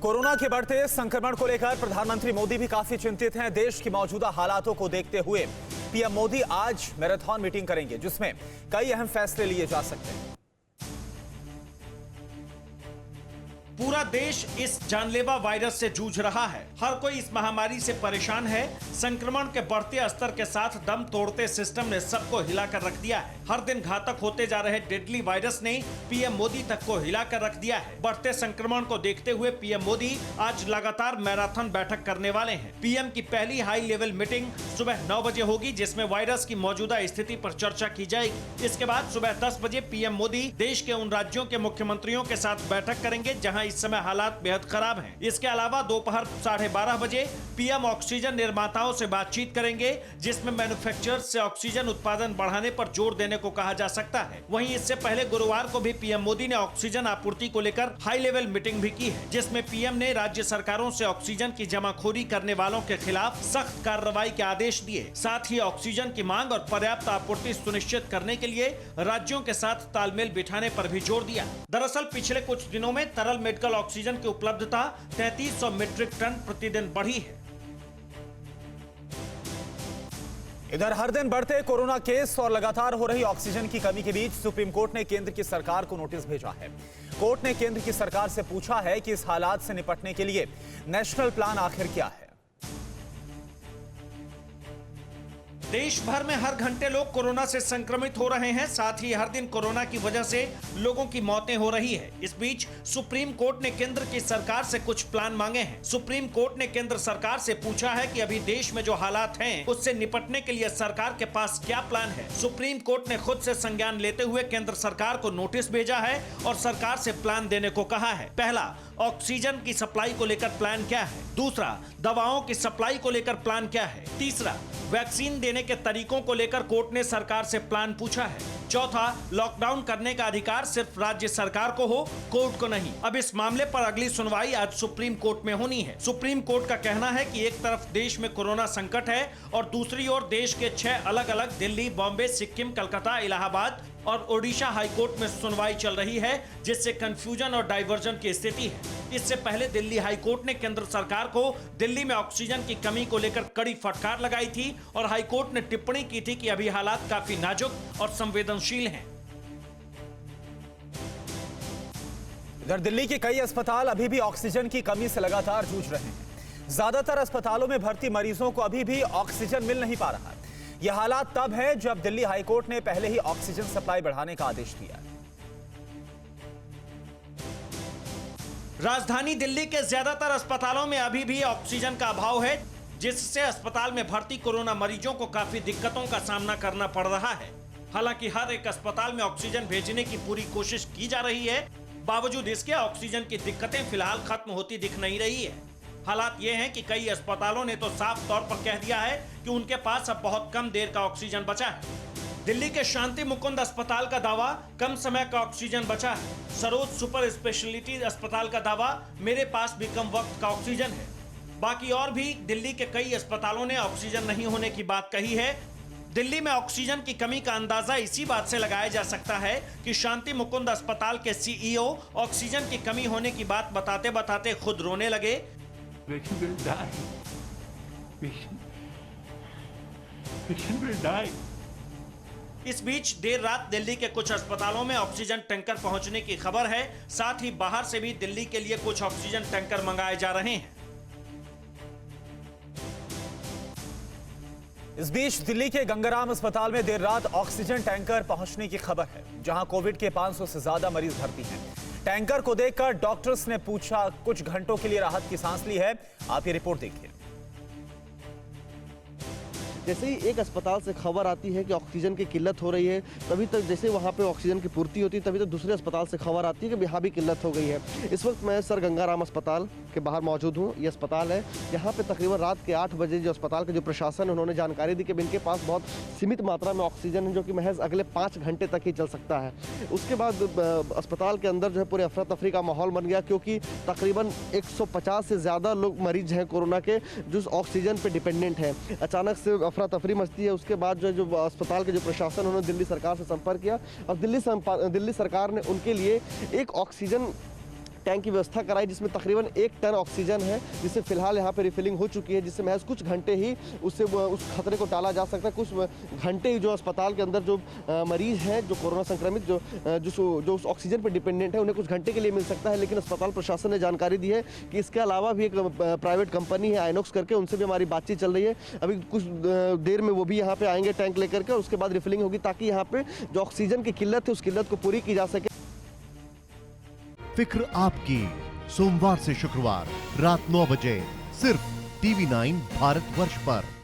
Corona के बढ़ते संक्रमण को लेकर प्रधानमंत्री मोदी भी काफी चिंतित हैं। देश की मौजूदा हालातों को देखते हुए पीएम मोदी आज मैराथन मीटिंग करेंगे, जिसमें कई अहम फैसले लिए जा सकते हैं। पूरा देश इस जानलेवा वायरस से जूझ रहा है। हर कोई इस महामारी से परेशान है। संक्रमण के बढ़ते स्तर के साथ दम तोड़ते सिस्टम ने सबको हिलाकर रख दिया है। हर दिन घातक होते जा रहे डेडली वायरस ने पीएम मोदी तक को हिलाकर रख दिया है। बढ़ते संक्रमण को देखते हुए पीएम मोदी आज लगातार मैराथन बैठक करने वाले हैं। पीएम की पहली हाई लेवल मीटिंग सुबह 9 बजे होगी, जिसमें वायरस की मौजूदा स्थिति पर चर्चा की जाएगी। इसके बाद सुबह 10 बजे पीएम मोदी देश के उन राज्यों के मुख्यमंत्रियों के साथ बैठक करेंगे जहां इस समय हालात बेहद खराब हैं। इसके अलावा दोपहर 12:30 बजे पीएम ऑक्सीजन निर्माताओं से बातचीत करेंगे, जिसमें मैन्युफैक्चरर्स से ऑक्सीजन उत्पादन बढ़ाने पर जोर देने को कहा जा सकता है। वहीं इससे पहले गुरुवार को भी पीएम मोदी ने ऑक्सीजन आपूर्ति को लेकर हाई लेवल मीटिंग भी की है, जिसमें पीएम ने राज्य सरकारों से ऑक्सीजन की जमाखोरी करने वालों के खिलाफ सख्त कार्रवाई के आदेश दिए। साथ ही ऑक्सीजन की मांग और पर्याप्त आपूर्ति सुनिश्चित करने के लिए राज्यों के साथ तालमेल बिठाने पर भी जोर दिया। दरअसल पिछले कुछ दिनों में तरल मेडिकल ऑक्सीजन की उपलब्धता 3300 मीट्रिक टन प्रतिदिन बढ़ी है। इधर हर दिन बढ़ते कोरोना केस और लगातार हो रही ऑक्सीजन की कमी के बीच सुप्रीम कोर्ट ने केंद्र की सरकार को नोटिस भेजा है। कोर्ट ने केंद्र की सरकार से पूछा है कि इस हालात से निपटने के लिए नेशनल प्लान आखिर क्या है। देश भर में हर घंटे लोग कोरोना से संक्रमित हो रहे हैं। साथ ही हर दिन कोरोना की वजह से लोगों की मौतें हो रही है। इस बीच सुप्रीम कोर्ट ने केंद्र की सरकार से कुछ प्लान मांगे हैं। सुप्रीम कोर्ट ने केंद्र सरकार से पूछा है कि अभी देश में जो हालात हैं उससे निपटने के लिए सरकार के पास क्या प्लान है। सुप्रीम कोर्ट ने खुद से संज्ञान लेते हुए केंद्र सरकार को नोटिस भेजा है और सरकार से प्लान देने को कहा है। पहला, ऑक्सीजन की सप्लाई को लेकर प्लान क्या है। दूसरा, दवाओं की सप्लाई को लेकर प्लान क्या है। तीसरा, वैक्सीन देने के तरीकों को लेकर कोर्ट ने सरकार से प्लान पूछा है। चौथा, लॉकडाउन करने का अधिकार सिर्फ राज्य सरकार को हो, कोर्ट को नहीं। अब इस मामले पर अगली सुनवाई आज सुप्रीम कोर्ट में होनी है। सुप्रीम कोर्ट का कहना है कि एक तरफ देश में कोरोना संकट है और दूसरी ओर देश के 6 अलग अलग दिल्ली, बॉम्बे, सिक्किम, कलकत्ता, इलाहाबाद और ओडिशा हाईकोर्ट में सुनवाई चल रही है, जिससे कंफ्यूजन और डाइवर्जन की स्थिति है। इससे पहले दिल्ली हाईकोर्ट ने केंद्र सरकार को दिल्ली में ऑक्सीजन की कमी को लेकर कड़ी फटकार लगाई थी और हाईकोर्ट ने टिप्पणी की थी कि अभी हालात काफी नाजुक और संवेदनशील हैं। इधर दिल्ली के कई अस्पताल अभी भी ऑक्सीजन की कमी से लगातार जूझ रहे हैं। ज्यादातर अस्पतालों में भर्ती मरीजों को अभी भी ऑक्सीजन मिल नहीं पा रहा। यह हालात तब है जब दिल्ली हाईकोर्ट ने पहले ही ऑक्सीजन सप्लाई बढ़ाने का आदेश दिया। राजधानी दिल्ली के ज्यादातर अस्पतालों में अभी भी ऑक्सीजन का अभाव है, जिससे अस्पताल में भर्ती कोरोना मरीजों को काफी दिक्कतों का सामना करना पड़ रहा है। हालांकि हर एक अस्पताल में ऑक्सीजन भेजने की पूरी कोशिश की जा रही है, बावजूद इसके ऑक्सीजन की दिक्कतें फिलहाल खत्म होती दिख नहीं रही है। हालात ये हैं कि कई अस्पतालों ने तो साफ तौर पर कह दिया है कि उनके पास अब बहुत कम देर का ऑक्सीजन बचा है। दिल्ली के शांति मुकुंद अस्पताल का दावा कम समय का ऑक्सीजन बचा है। सरोज सुपर स्पेशलिटी अस्पताल का दावा मेरे पास भी कम वक्त का ऑक्सीजन है। बाकी और भी दिल्ली के कई अस्पतालों ने ऑक्सीजन नहीं होने की बात कही है। दिल्ली में ऑक्सीजन की कमी का अंदाजा इसी बात से लगाया जा सकता है कि शांति मुकुंद अस्पताल के सीईओ ऑक्सीजन की कमी होने की बात बताते बताते खुद रोने लगे। इस बीच देर रात दिल्ली के कुछ अस्पतालों में ऑक्सीजन टैंकर पहुंचने की खबर है। साथ ही बाहर से भी दिल्ली के लिए कुछ ऑक्सीजन टैंकर मंगाए जा रहे हैं। इस बीच दिल्ली के गंगाराम अस्पताल में देर रात ऑक्सीजन टैंकर पहुंचने की खबर है, जहां कोविड के 500 से ज्यादा मरीज भर्ती हैं। टैंकर को देखकर डॉक्टर्स ने पूछा, कुछ घंटों के लिए राहत की सांस ली है। आप ये रिपोर्ट देखिए। जैसे ही एक अस्पताल से खबर आती है कि ऑक्सीजन की किल्लत हो रही है, तभी तक जैसे वहाँ पे ऑक्सीजन की पूर्ति होती है, तभी तक दूसरे अस्पताल से खबर आती है कि यहाँ भी किल्लत हो गई है। इस वक्त मैं सर गंगाराम अस्पताल के बाहर मौजूद हूँ। ये अस्पताल है, यहाँ पे तकरीबन रात के 8 बजे जो अस्पताल के जो प्रशासन है उन्होंने जानकारी दी कि इनके पास बहुत सीमित मात्रा में ऑक्सीजन है, जो कि महज अगले 5 घंटे तक ही चल सकता है। उसके बाद अस्पताल के अंदर जो है पूरे अफरा तफरी का माहौल बन गया, क्योंकि तकरीबन 150 से ज़्यादा लोग मरीज हैं कोरोना के जो ऑक्सीजन पर डिपेंडेंट हैं। अचानक से अफरा तफरी मचती है। उसके बाद जो अस्पताल के जो प्रशासन उन्होंने दिल्ली सरकार से संपर्क किया और दिल्ली सरकार ने उनके लिए एक ऑक्सीजन टैंक की व्यवस्था कराई जिसमें तकरीबन 1 टन ऑक्सीजन है, जिससे फिलहाल यहाँ पे रिफिलिंग हो चुकी है, जिससे महज कुछ घंटे ही उससे उस खतरे को टाला जा सकता है। कुछ घंटे ही जो अस्पताल के अंदर जो मरीज हैं जो कोरोना संक्रमित जो उस ऑक्सीजन पर डिपेंडेंट है, उन्हें कुछ घंटे के लिए मिल सकता है। लेकिन अस्पताल प्रशासन ने जानकारी दी है कि इसके अलावा भी एक प्राइवेट कंपनी है आइनॉक्स करके, उनसे भी हमारी बातचीत चल रही है। अभी कुछ देर में वो भी यहाँ पे आएंगे टैंक लेकर के, और उसके बाद रिफिलिंग होगी ताकि यहाँ पे जो ऑक्सीजन की किल्लत है उस किल्लत को पूरी की जा सके। फिक्र आपकी, सोमवार से शुक्रवार रात 9 बजे सिर्फ TV9 भारतवर्ष पर।